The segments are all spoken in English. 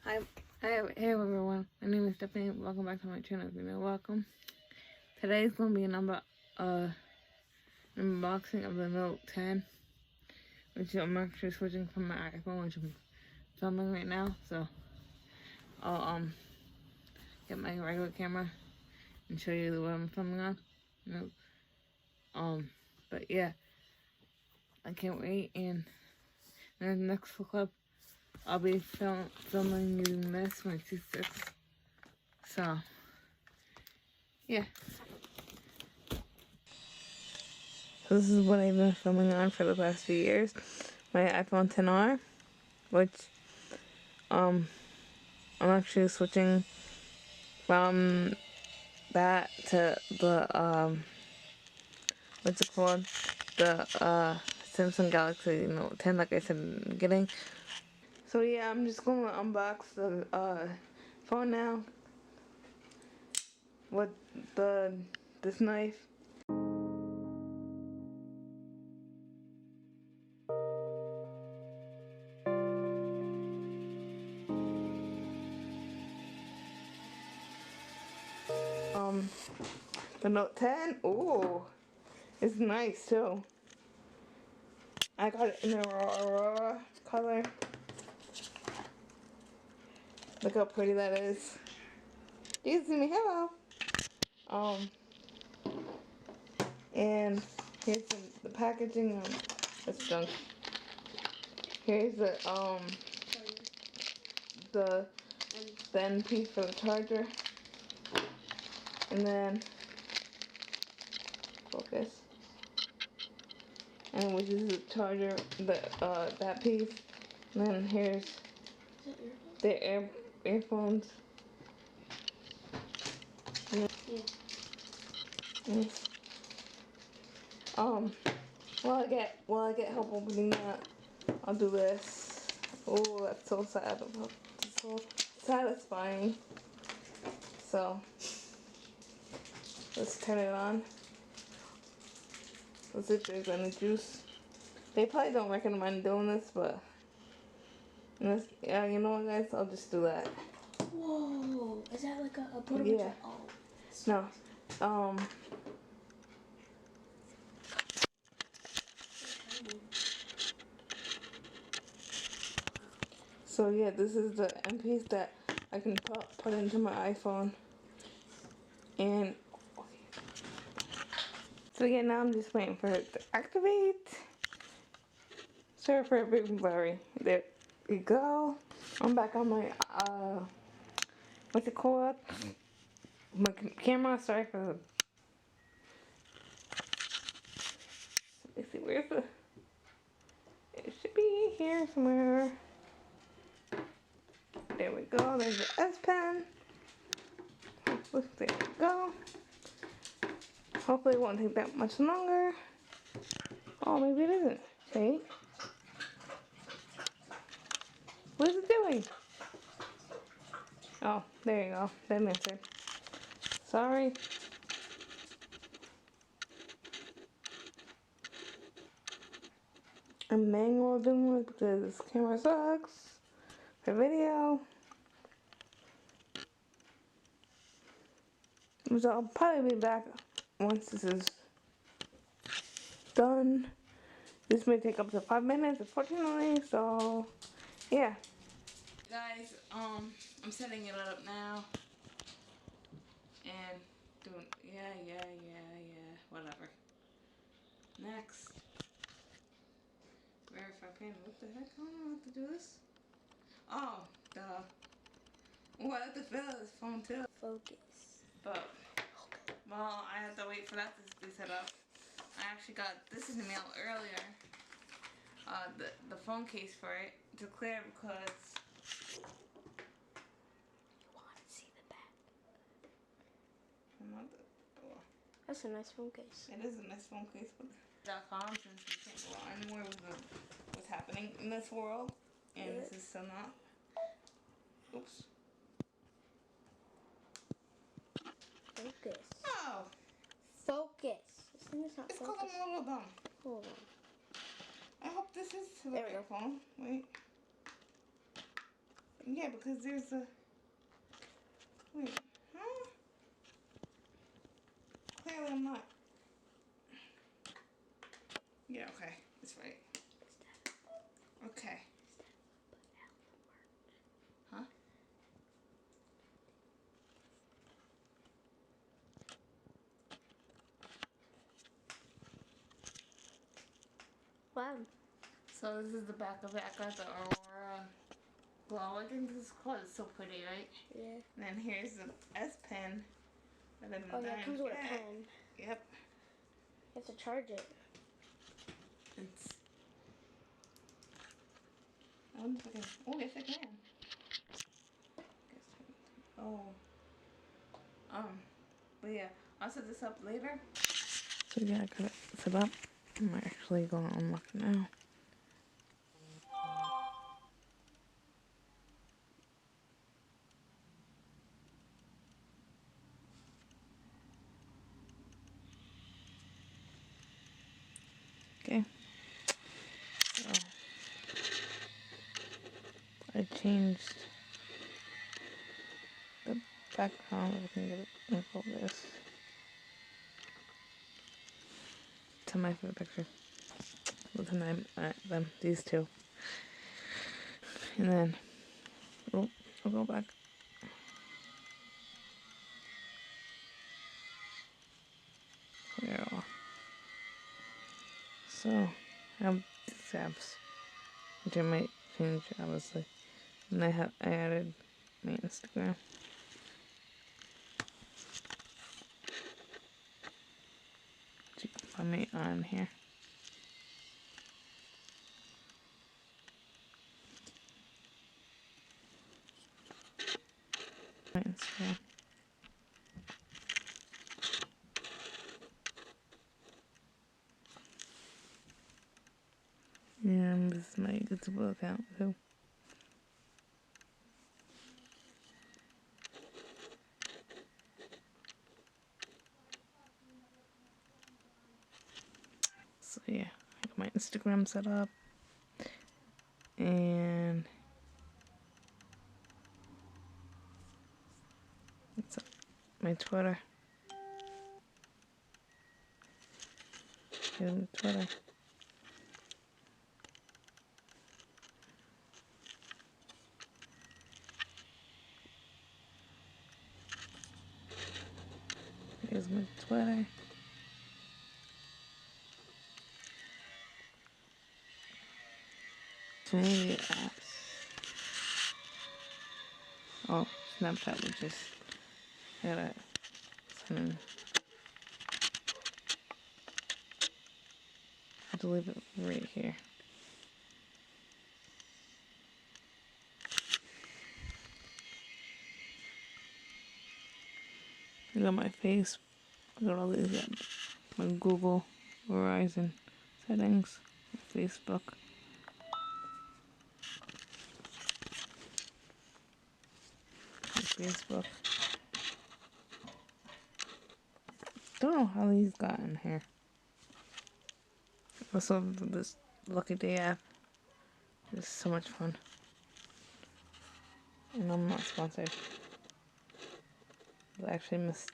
Hey everyone, my name is Stephanie. Welcome back to my channel. If you're new, welcome. Today's gonna be an unboxing of the Note 10, which I'm actually switching from my iPhone, which I'm filming right now. So I'll get my regular camera and show you what I'm filming on. But yeah, I can't wait. And in the next clip, I'll be filming using this, my C6. So, yeah. So this is what I've been filming on for the past few years. My iPhone XR, which, I'm actually switching from that to the, what's it called? The, Samsung Galaxy Note 10, like I said in the beginning. So yeah, I'm just going to unbox the phone now with this knife. The Note 10, ooh, it's nice too. I got it in a raw color. Look how pretty that is. Do you see me? Hello. And here's the packaging. That's junk. Here's the end piece for the charger, and then focus. And which is the charger, that piece. And then here's the earphones. Yes. While I get help opening that, I'll do this. Oh, that's so sad. It's so satisfying. So let's turn it on. Let's see if there's any juice. They probably don't recommend doing this, but yeah, you know what, guys? I'll just do that. Whoa! Is that like a portable? Yeah. Oh. No. So yeah, this is the MP that I can put into my iPhone. And so yeah, now I'm just waiting for it to activate. Sorry for a big blurry. There you go. I'm back on my what's it called? My camera. Sorry for the. Let's see, where's the? It should be here somewhere. There we go. There's the S Pen. There we go. Hopefully it won't take that much longer. Oh, maybe it isn't. Okay. What is it doing? Oh, there you go. That answered. Sorry. A manual doing it because this camera sucks for video. So I'll probably be back once this is done. This may take up to 5 minutes, unfortunately, so yeah. Guys, I'm setting it up now. And doing, yeah, whatever. Next. Verify pin, what the heck? I don't know how to do this. Oh, duh. Oh, I have to fill this phone too. Focus. But, well, I have to wait for that to be set up. I actually got this in the mail earlier. The phone case for it to clear because You want to see the back? I'm not the door. That's a nice phone case. It is a nice phone case, but .com, since we can't go anywhere with what's happening in this world, and this is still not. Oops. Focus. Oh. Focus. This thing is not It's focused. because I'm a little dumb. Hold on. I hope this is the right phone. Wait. Yeah, because there's a... Wait, huh? Clearly I'm not. Yeah, okay. It's right. Okay. Huh? Wow. So this is the back of it. I got the Aurora glow. I think this is called. It's so pretty, right? Yeah. And then here's the S Pen that I've been Oh yeah, it comes with a pen. Yep. You have to charge it. It's... I wonder if I can... Oh, yes I can. Oh. But yeah, I'll set this up later. So yeah, I got it set up. I'm actually going to unlock it now. Okay. So I changed the background. I can get it of this to my favorite picture. Well, them, these two. And then, oh, I'll go back. Clear off. So, I have these apps, which I might change, obviously. And I added my Instagram. So you can find me on here. My Instagram. And this is my YouTube account too. So yeah, I got my Instagram set up. And it's my Twitter. Here's my Twitter. Here's my Twitter. Community apps. Oh, Snapchat, which is gotta send in. I have to leave it right here. I got my face. I got all these apps. My Google, Verizon settings, my Facebook. My Facebook. Don't know how these got in here. Also, this Lucky Day app is so much fun. And I'm not sponsored. I actually miss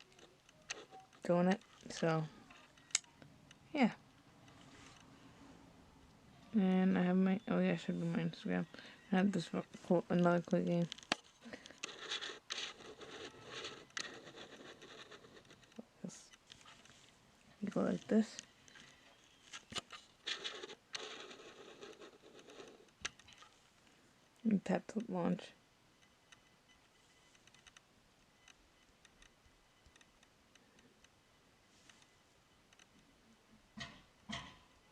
doing it, so yeah. And I have my, oh yeah, I should do my Instagram. I have this cool, another cool game. You go like this. And tap to launch.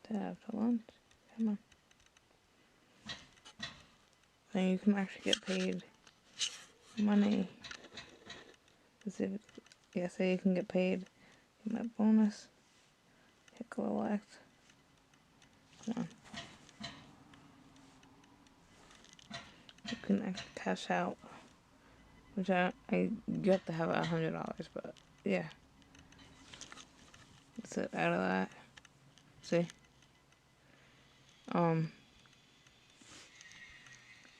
Tap to launch. Come on. And you can actually get paid money. Yeah, so you can get paid. Get my bonus. Hit collect. Come on. You can actually cash out. Which you have to have $100, but yeah. Let's get out of that. See?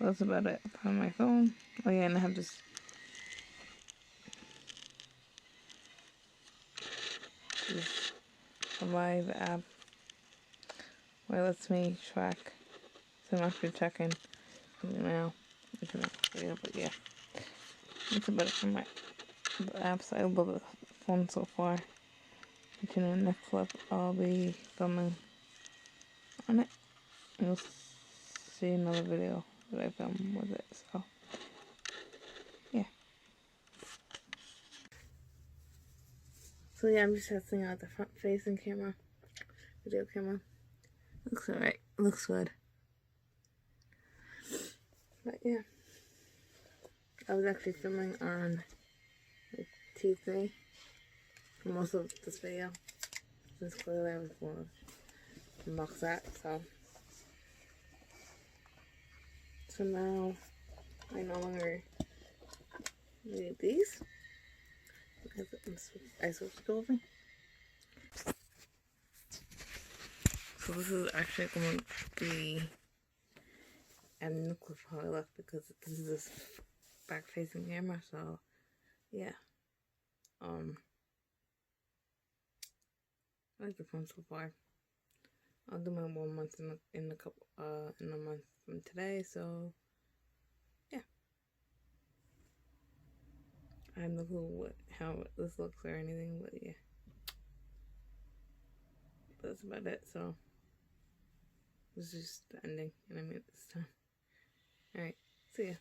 That's about it. On my phone. Oh yeah, and I have this live app where it lets me track. So I'm actually checking now. But yeah, that's about it for my apps. I love the phone so far. Which in the next clip I'll be filming on it. And you'll see another video that I filmed with it. So yeah. So yeah, I'm just testing out the front facing camera, video camera. Looks alright. Looks good. But yeah, I was actually filming on like Tuesday for most of this video. Since clearly I was going to unbox that, so now I no longer need these because I switched over. So this is actually going to be a nuclear probably left because this is this back facing camera, so yeah. I like the phone so far. I'll do my 1 month in a month from today, so yeah. I have no clue how this looks or anything, but yeah. But that's about it, so this is just the ending, and I made it this time. Alright, see ya.